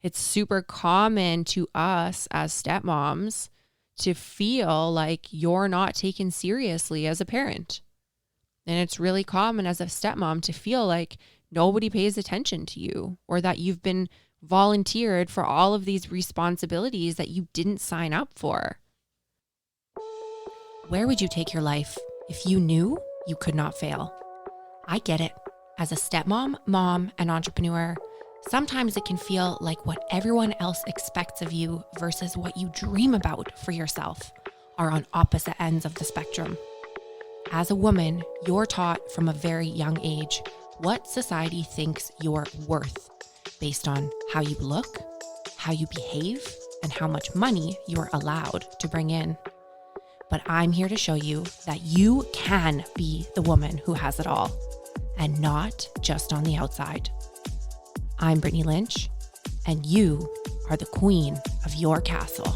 It's super common to us as stepmoms to feel like you're not taken seriously as a parent. And it's really common as a stepmom to feel like nobody pays attention to you, or that you've been volunteered for all of these responsibilities that you didn't sign up for. Where would you take your life if you knew you could not fail? I get it. As a stepmom, mom, and entrepreneur, sometimes it can feel like what everyone else expects of you versus what you dream about for yourself are on opposite ends of the spectrum. As a woman, you're taught from a very young age what society thinks you're worth based on how you look, how you behave, and how much money you're allowed to bring in. But I'm here to show you that you can be the woman who has it all, and not just on the outside. I'm Brittany Lynch, and you are the queen of your castle.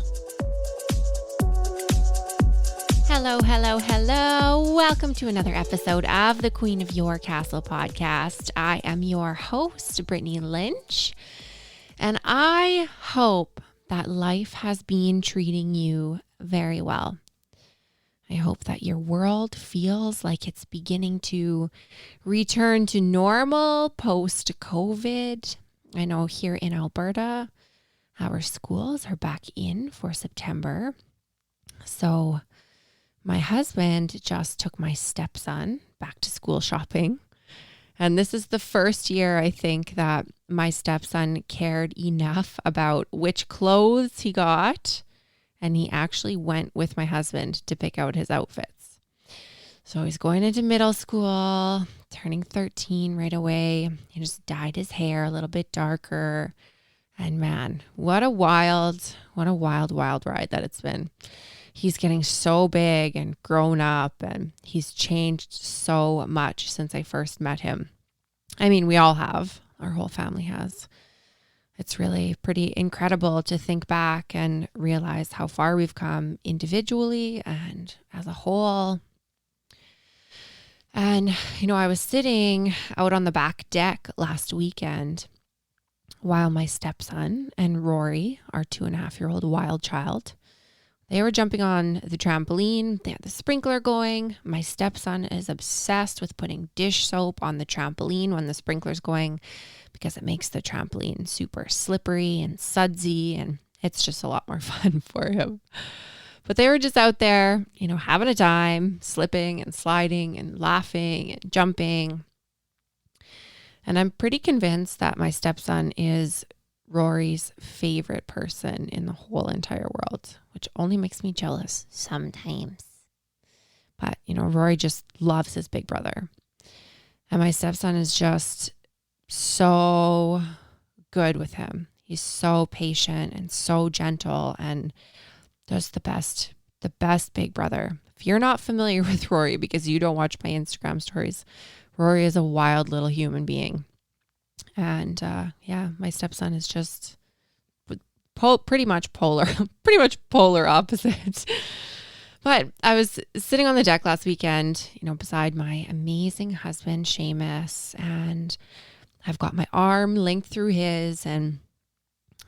Hello, hello, hello. Welcome to another episode of the Queen of Your Castle podcast. I am your host, Brittany Lynch, and I hope that life has been treating you very well. I hope that your world feels like it's beginning to return to normal post-COVID. I know here in Alberta, our schools are back in for September. So my husband just took my stepson back to school shopping. And this is the first year, I think, that my stepson cared enough about which clothes he got. And he actually went with my husband to pick out his outfits. So he's going into middle school, turning 13 right away. He just dyed his hair a little bit darker. And man, what a wild ride that it's been. He's getting so big and grown up, and he's changed so much since I first met him. I mean, we all have. Our whole family has. It's really pretty incredible to think back and realize how far we've come individually and as a whole. And, I was sitting out on the back deck last weekend while my stepson and Rory, our 2.5-year-old wild child, they were jumping on the trampoline. They had the sprinkler going. My stepson is obsessed with putting dish soap on the trampoline when the sprinkler's going because it makes the trampoline super slippery and sudsy, and it's just a lot more fun for him. But they were just out there, having a time, slipping and sliding and laughing and jumping. And I'm pretty convinced that my stepson is Rory's favorite person in the whole entire world, which only makes me jealous sometimes. But, Rory just loves his big brother. And my stepson is just so good with him. He's so patient and so gentle and just the best big brother. If you're not familiar with Rory because you don't watch my Instagram stories, Rory is a wild little human being. And my stepson is just pretty much polar opposite. But I was sitting on the deck last weekend, beside my amazing husband, Seamus, and I've got my arm linked through his, and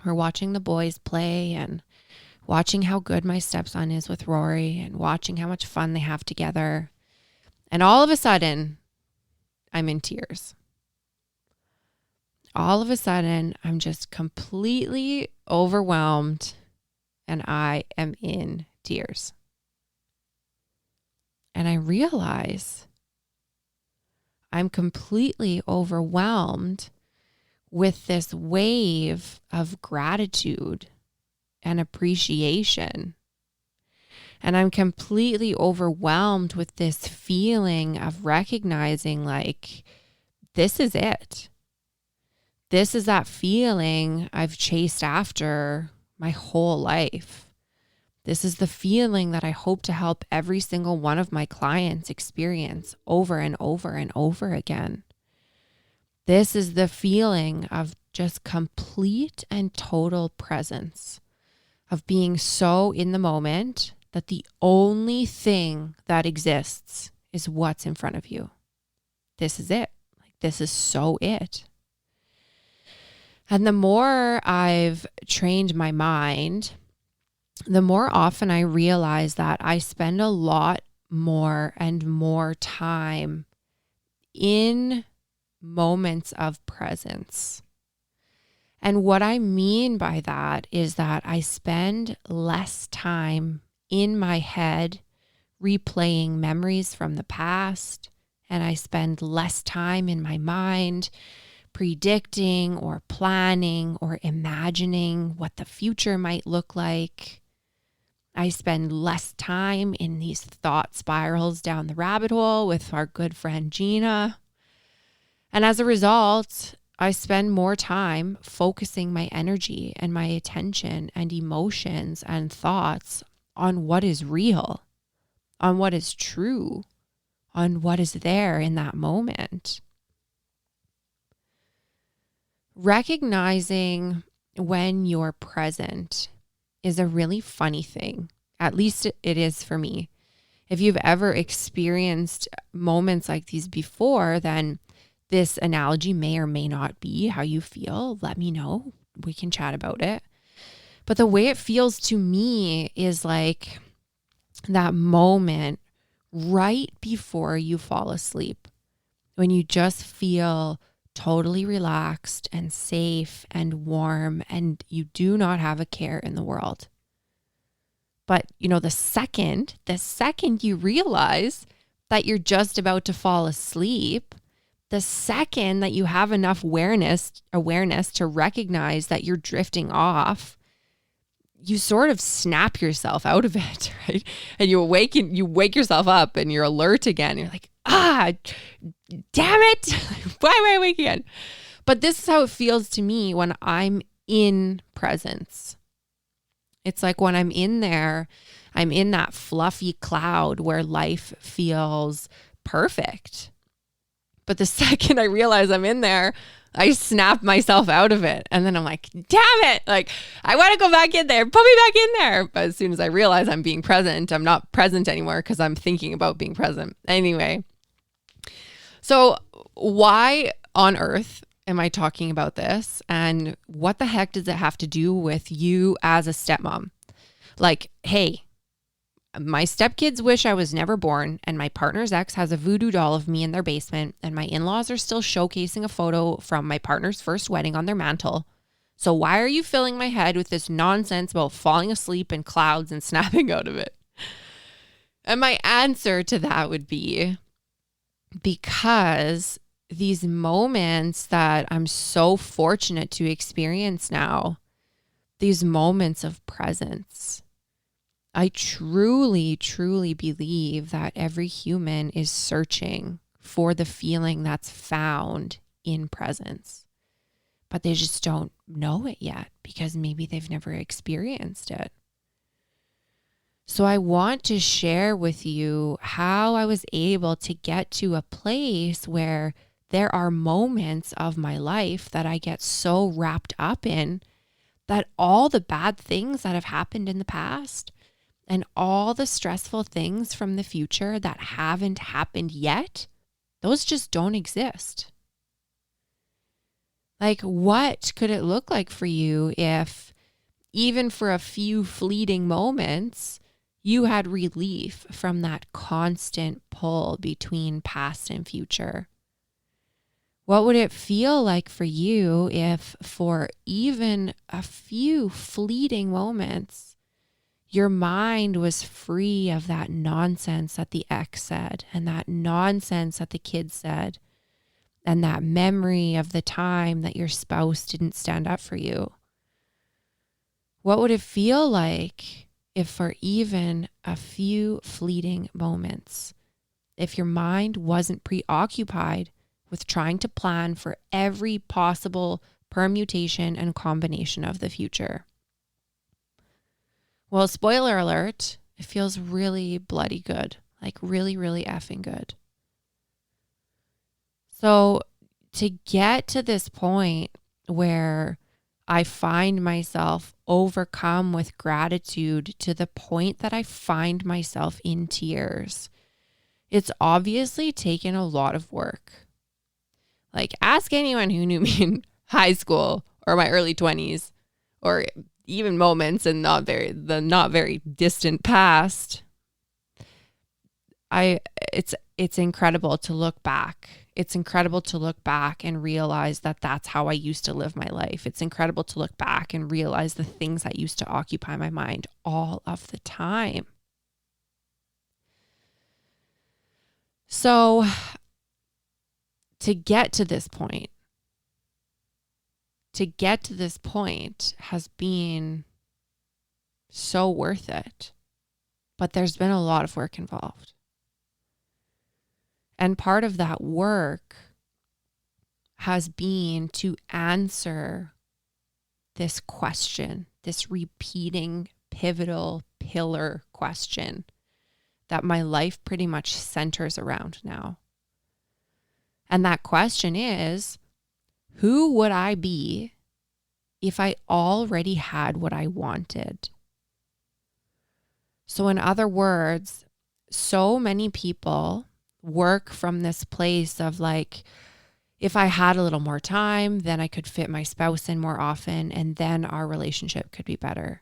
we're watching the boys play and watching how good my stepson is with Rory and watching how much fun they have together. And all of a sudden, I'm in tears. All of a sudden, I'm just completely overwhelmed and I am in tears. And I realize I'm completely overwhelmed with this wave of gratitude and appreciation. And I'm completely overwhelmed with this feeling of recognizing like, this is it. This is that feeling I've chased after my whole life. This is the feeling that I hope to help every single one of my clients experience over and over and over again. This is the feeling of just complete and total presence, of being so in the moment that the only thing that exists is what's in front of you. This is it. Like, this is so it. And the more I've trained my mind, the more often I realize that I spend a lot more and more time in moments of presence. And what I mean by that is that I spend less time in my head replaying memories from the past, and I spend less time in my mind predicting or planning or imagining what the future might look like. I spend less time in these thought spirals down the rabbit hole with our good friend Gina. And as a result, I spend more time focusing my energy and my attention and emotions and thoughts on what is real, on what is true, on what is there in that moment. Recognizing when you're present is a really funny thing. At least it is for me. If you've ever experienced moments like these before, then this analogy may or may not be how you feel. Let me know. We can chat about it. But the way it feels to me is like that moment right before you fall asleep, when you just feel totally relaxed and safe and warm and you do not have a care in the world. But the second you realize that you're just about to fall asleep, the second that you have enough awareness to recognize that you're drifting off, you sort of snap yourself out of it, right? And you wake yourself up and you're alert again. You're like, damn it. Why am I awake again? But this is how it feels to me when I'm in presence. It's like when I'm in there, I'm in that fluffy cloud where life feels perfect. But the second I realize I'm in there, I snap myself out of it. And then I'm like, damn it. Like, I want to go back in there. Put me back in there. But as soon as I realize I'm being present, I'm not present anymore because I'm thinking about being present. Anyway, so why on earth am I talking about this? And what the heck does it have to do with you as a stepmom? Like, hey, my stepkids wish I was never born, and my partner's ex has a voodoo doll of me in their basement, and my in-laws are still showcasing a photo from my partner's first wedding on their mantle. So why are you filling my head with this nonsense about falling asleep in clouds and snapping out of it? And my answer to that would be because these moments that I'm so fortunate to experience now, these moments of presence, I truly, truly believe that every human is searching for the feeling that's found in presence, but they just don't know it yet because maybe they've never experienced it. So I want to share with you how I was able to get to a place where there are moments of my life that I get so wrapped up in that all the bad things that have happened in the past and all the stressful things from the future that haven't happened yet, those just don't exist. Like, what could it look like for you if, even for a few fleeting moments, you had relief from that constant pull between past and future? What would it feel like for you if, for even a few fleeting moments, your mind was free of that nonsense that the ex said and that nonsense that the kids said and that memory of the time that your spouse didn't stand up for you? What would it feel like if for even a few fleeting moments, if your mind wasn't preoccupied with trying to plan for every possible permutation and combination of the future? Well, spoiler alert, it feels really bloody good, like really, really effing good. So to get to this point where I find myself overcome with gratitude to the point that I find myself in tears, it's obviously taken a lot of work. Like, ask anyone who knew me in high school or my early 20s, or even moments in not very distant past, it's incredible to look back. It's incredible to look back and realize that that's how I used to live my life. It's incredible to look back and realize the things that used to occupy my mind all of the time. So to get to this point has been so worth it. But there's been a lot of work involved. And part of that work has been to answer this question, this repeating, pivotal pillar question that my life pretty much centers around now. And that question is, who would I be if I already had what I wanted? So in other words, so many people work from this place of like, if I had a little more time, then I could fit my spouse in more often, and then our relationship could be better.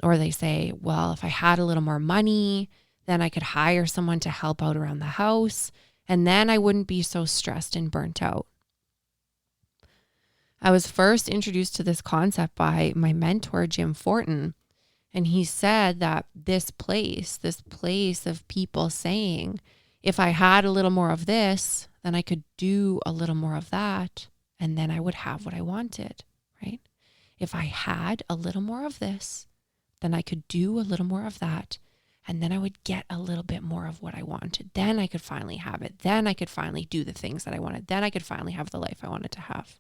Or they say, well, if I had a little more money, then I could hire someone to help out around the house, and then I wouldn't be so stressed and burnt out. I was first introduced to this concept by my mentor, Jim Fortin, and he said that this place of people saying, if I had a little more of this, then I could do a little more of that, and then I would have what I wanted, right? If I had a little more of this, then I could do a little more of that, and then I would get a little bit more of what I wanted. Then I could finally have it. Then I could finally do the things that I wanted. Then I could finally have the life I wanted to have.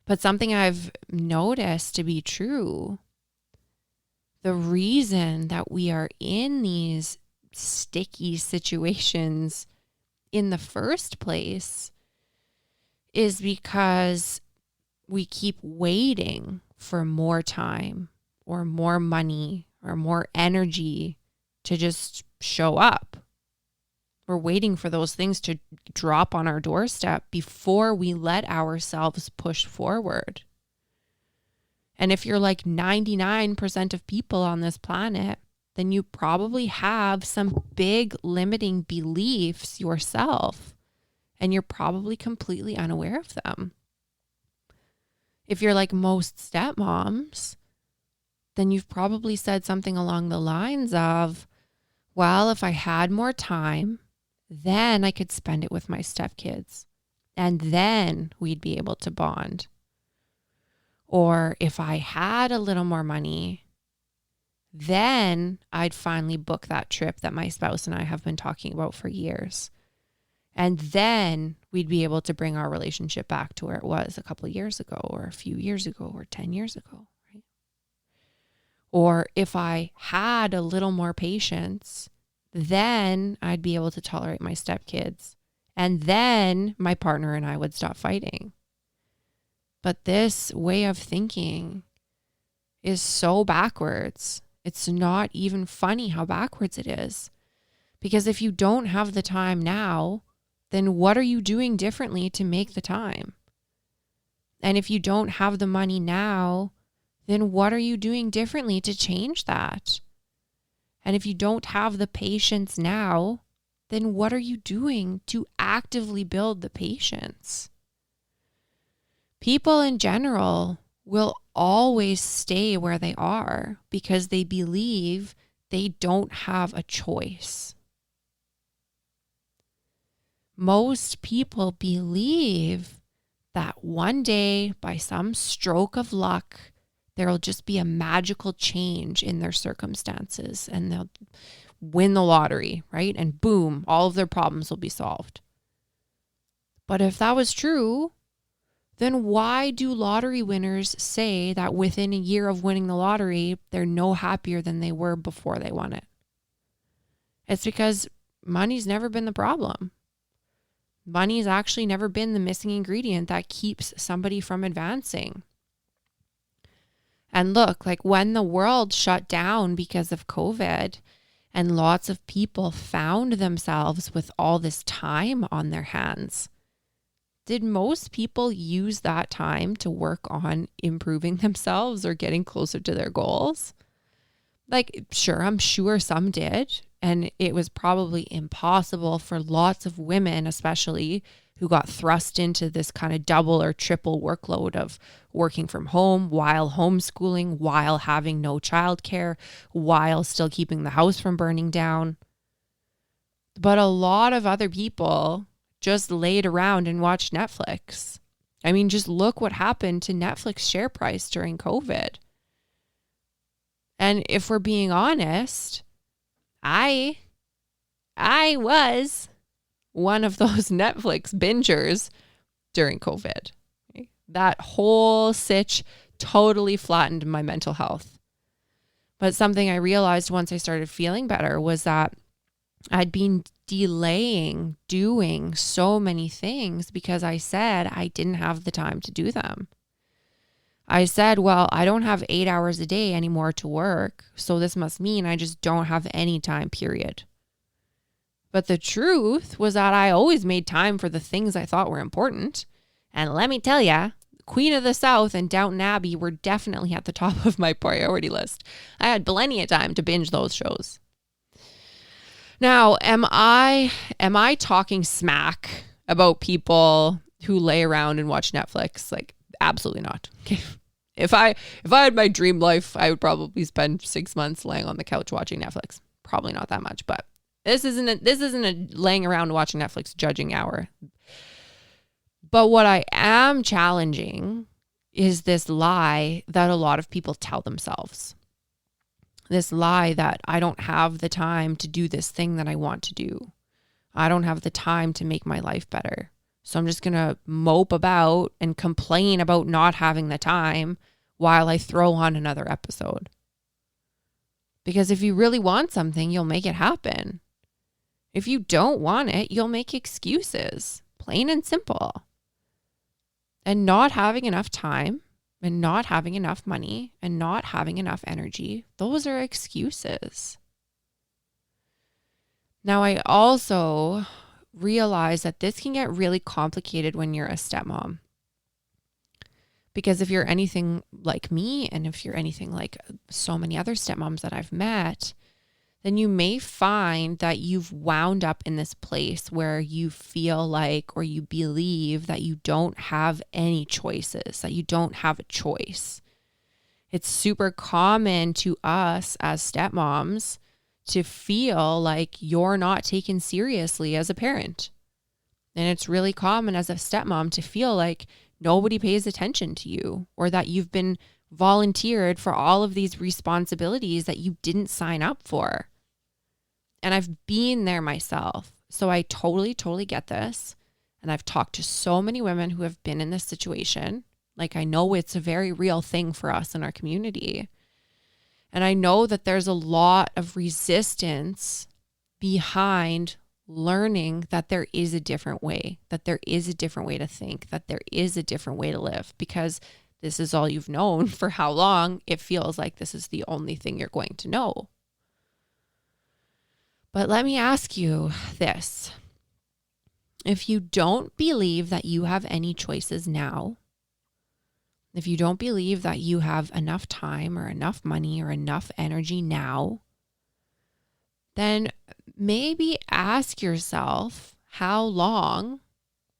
But something I've noticed to be true, the reason that we are in these sticky situations in the first place is because we keep waiting for more time or more money or more energy to just show up. We're waiting for those things to drop on our doorstep before we let ourselves push forward. And if you're like 99% of people on this planet, then you probably have some big limiting beliefs yourself, and you're probably completely unaware of them. If you're like most stepmoms, then you've probably said something along the lines of, well, if I had more time, then I could spend it with my stepkids, and then we'd be able to bond. Or if I had a little more money, then I'd finally book that trip that my spouse and I have been talking about for years. And then we'd be able to bring our relationship back to where it was a couple of years ago, or a few years ago, or 10 years ago, right? Or if I had a little more patience, then I'd be able to tolerate my stepkids. And then my partner and I would stop fighting. But this way of thinking is so backwards. It's not even funny how backwards it is. Because if you don't have the time now, then what are you doing differently to make the time? And if you don't have the money now, then what are you doing differently to change that? And if you don't have the patience now, then what are you doing to actively build the patience? People in general will always stay where they are because they believe they don't have a choice. Most people believe that one day, by some stroke of luck, there will just be a magical change in their circumstances and they'll win the lottery, right? And boom, all of their problems will be solved. But if that was true, then why do lottery winners say that within a year of winning the lottery, they're no happier than they were before they won it? It's because money's never been the problem. Money's actually never been the missing ingredient that keeps somebody from advancing. And look, like when the world shut down because of COVID and lots of people found themselves with all this time on their hands, Did most people use that time to work on improving themselves or getting closer to their goals? Like, sure, I'm sure some did. And it was probably impossible for lots of women, especially who got thrust into this kind of double or triple workload of working from home while homeschooling, while having no childcare, while still keeping the house from burning down. But a lot of other people just laid around and watched Netflix. I mean, just look what happened to Netflix share price during COVID. And if we're being honest, I was one of those Netflix bingers during COVID. That whole sitch totally flattened my mental health. But something I realized once I started feeling better was that I'd been delaying doing so many things because I said I didn't have the time to do them. I said, well, I don't have 8 hours a day anymore to work, so this must mean I just don't have any time, period. But the truth was that I always made time for the things I thought were important. And let me tell you, Queen of the South and Downton Abbey were definitely at the top of my priority list. I had plenty of time to binge those shows. Now, am I talking smack about people who lay around and watch Netflix? Like, absolutely not. Okay. If I had my dream life, I would probably spend 6 months laying on the couch watching Netflix. Probably not that much, but this isn't a laying around watching Netflix judging hour. But what I am challenging is this lie that a lot of people tell themselves. This lie that I don't have the time to do this thing that I want to do. I don't have the time to make my life better. So I'm just going to mope about and complain about not having the time while I throw on another episode. Because if you really want something, you'll make it happen. If you don't want it, you'll make excuses. Plain and simple. And not having enough time and not having enough money and not having enough energy, those are excuses. Now, I also realize that this can get really complicated when you're a stepmom. Because if you're anything like me, and if you're anything like so many other stepmoms that I've met, then you may find that you've wound up in this place where you feel like, or you believe that you don't have any choices, that you don't have a choice. It's super common to us as stepmoms to feel like you're not taken seriously as a parent. And it's really common as a stepmom to feel like nobody pays attention to you, or that you've been volunteered for all of these responsibilities that you didn't sign up for. And I've been there myself. So I totally get this. And I've talked to so many women who have been in this situation. Like, I know it's a very real thing for us in our community. And I know that there's a lot of resistance behind learning that there is a different way, that there is a different way to think, that there is a different way to live, because this is all you've known for how long. It feels like this is the only thing you're going to know. But let me ask you this. If you don't believe that you have any choices now, if you don't believe that you have enough time or enough money or enough energy now, then maybe ask yourself how long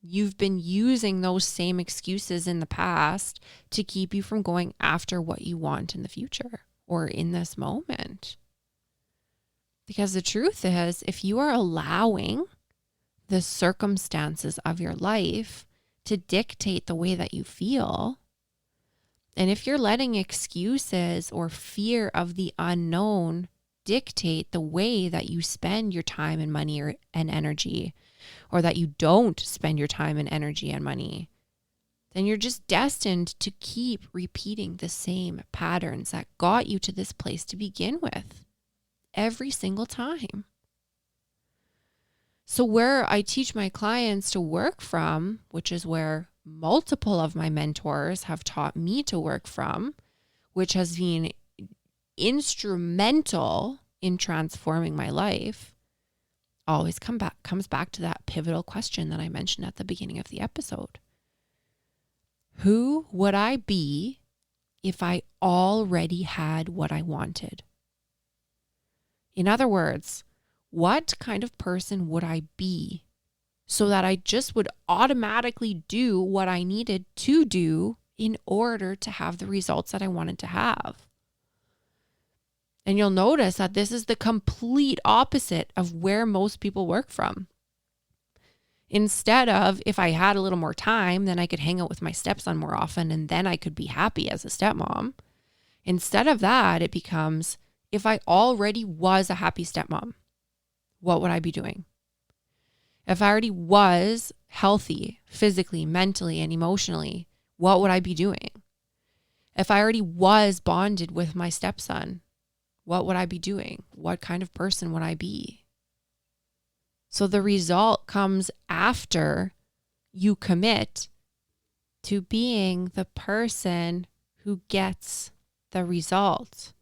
you've been using those same excuses in the past to keep you from going after what you want in the future or in this moment. Because the truth is, if you are allowing the circumstances of your life to dictate the way that you feel, and if you're letting excuses or fear of the unknown dictate the way that you spend your time and money and energy, or that you don't spend your time and energy and money, then you're just destined to keep repeating the same patterns that got you to this place to begin with every single time. So where I teach my clients to work from, which is where multiple of my mentors have taught me to work from, which has been instrumental in transforming my life, always comes back to that pivotal question that I mentioned at the beginning of the episode. Who would I be if I already had what I wanted? In other words, what kind of person would I be so that I just would automatically do what I needed to do in order to have the results that I wanted to have? And you'll notice that this is the complete opposite of where most people work from. Instead of, if I had a little more time, then I could hang out with my stepson more often and then I could be happy as a stepmom. Instead of that, it becomes, if I already was a happy stepmom, what would I be doing? If I already was healthy physically, mentally, and emotionally, what would I be doing? If I already was bonded with my stepson, what would I be doing? What kind of person would I be? So the result comes after you commit to being the person who gets the result,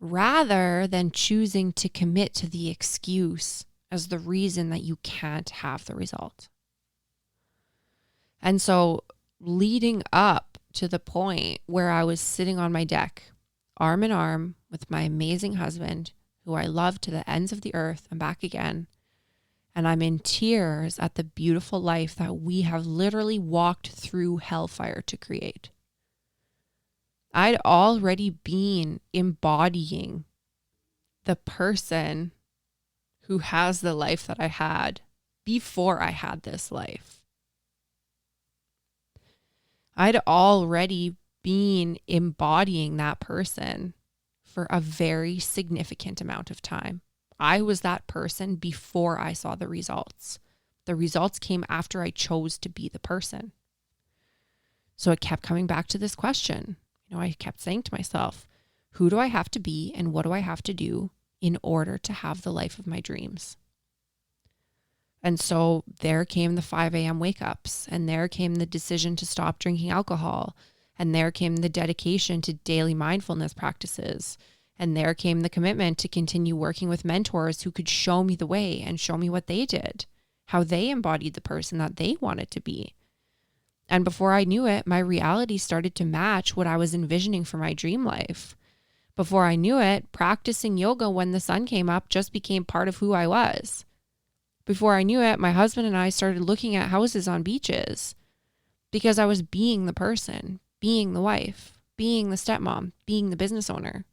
rather than choosing to commit to the excuse as the reason that you can't have the result. And so leading up to the point where I was sitting on my deck, arm in arm with my amazing husband, who I love to the ends of the earth and back again, and I'm in tears at the beautiful life that we have literally walked through hellfire to create. I'd already been embodying the person who has the life that I had before I had this life. I'd already been embodying that person for a very significant amount of time. I was that person before I saw the results. The results came after I chose to be the person. So it kept coming back to this question. I kept saying to myself, who do I have to be and what do I have to do in order to have the life of my dreams? And so there came the 5 a.m. wake-ups, and there came the decision to stop drinking alcohol, and there came the dedication to daily mindfulness practices, and there came the commitment to continue working with mentors who could show me the way and show me what they did, how they embodied the person that they wanted to be. And before I knew it, my reality started to match what I was envisioning for my dream life. Before I knew it, practicing yoga when the sun came up just became part of who I was. Before I knew it, my husband and I started looking at houses on beaches because I was being the person, being the wife, being the stepmom, being the business owner.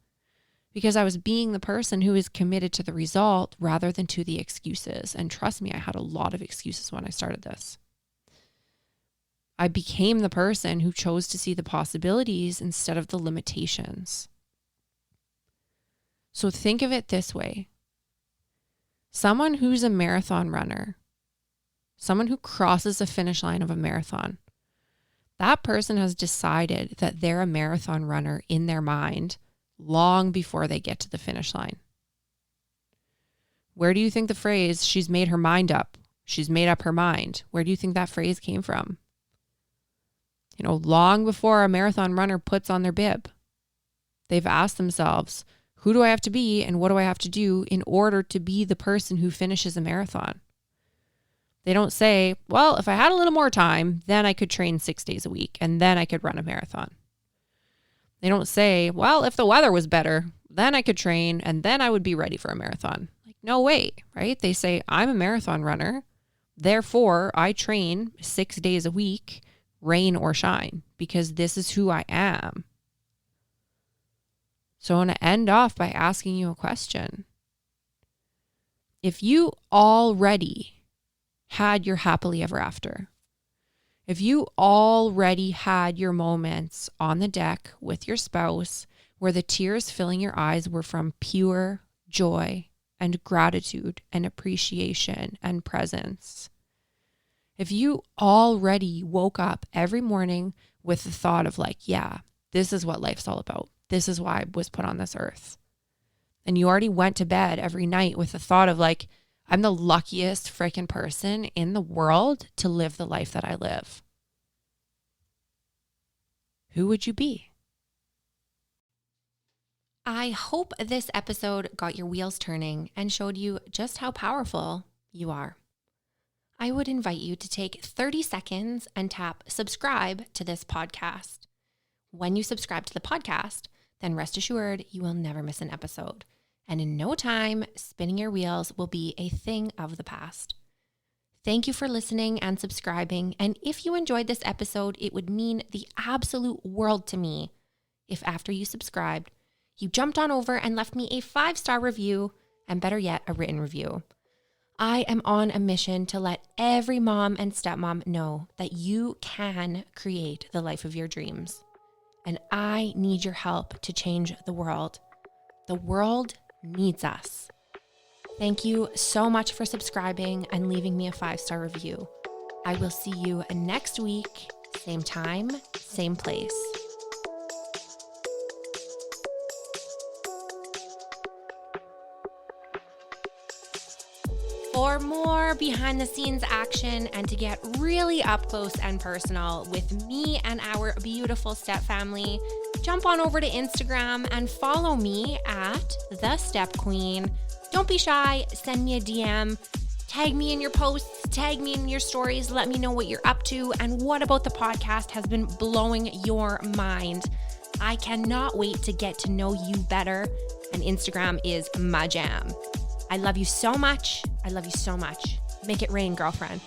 Because I was being the person who is committed to the result rather than to the excuses. And trust me, I had a lot of excuses when I started this. I became the person who chose to see the possibilities instead of the limitations. So think of it this way. Someone who's a marathon runner, someone who crosses the finish line of a marathon, that person has decided that they're a marathon runner in their mind long before they get to the finish line. Where do you think the phrase, she's made her mind up, she's made up her mind, where do you think that phrase came from? Long before a marathon runner puts on their bib, they've asked themselves, who do I have to be and what do I have to do in order to be the person who finishes a marathon? They don't say, well, if I had a little more time, then I could train 6 days a week and then I could run a marathon. They don't say, well, if the weather was better, then I could train and then I would be ready for a marathon. No way, right? They say, I'm a marathon runner. Therefore, I train 6 days a week, rain or shine, because this is who I am. So I want to end off by asking you a question. If you already had your happily ever after, if you already had your moments on the deck with your spouse where the tears filling your eyes were from pure joy and gratitude and appreciation and presence, if you already woke up every morning with the thought of yeah, this is what life's all about. This is why I was put on this earth. And you already went to bed every night with the thought of I'm the luckiest freaking person in the world to live the life that I live. Who would you be? I hope this episode got your wheels turning and showed you just how powerful you are. I would invite you to take 30 seconds and tap subscribe to this podcast. When you subscribe to the podcast, then rest assured you will never miss an episode. And in no time, spinning your wheels will be a thing of the past. Thank you for listening and subscribing. And if you enjoyed this episode, it would mean the absolute world to me if after you subscribed, you jumped on over and left me a 5-star review, and better yet, a written review. I am on a mission to let every mom and stepmom know that you can create the life of your dreams. And I need your help to change the world. The world needs us. Thank you so much for subscribing and leaving me a 5-star review. I will see you next week, same time, same place. For more behind the scenes action and to get really up close and personal with me and our beautiful step family, jump on over to Instagram and follow me at The Step Queen. Don't be shy, send me a DM, tag me in your posts, tag me in your stories, let me know what you're up to and what about the podcast has been blowing your mind. I cannot wait to get to know you better, and Instagram is my jam. I love you so much. I love you so much. Make it rain, girlfriend.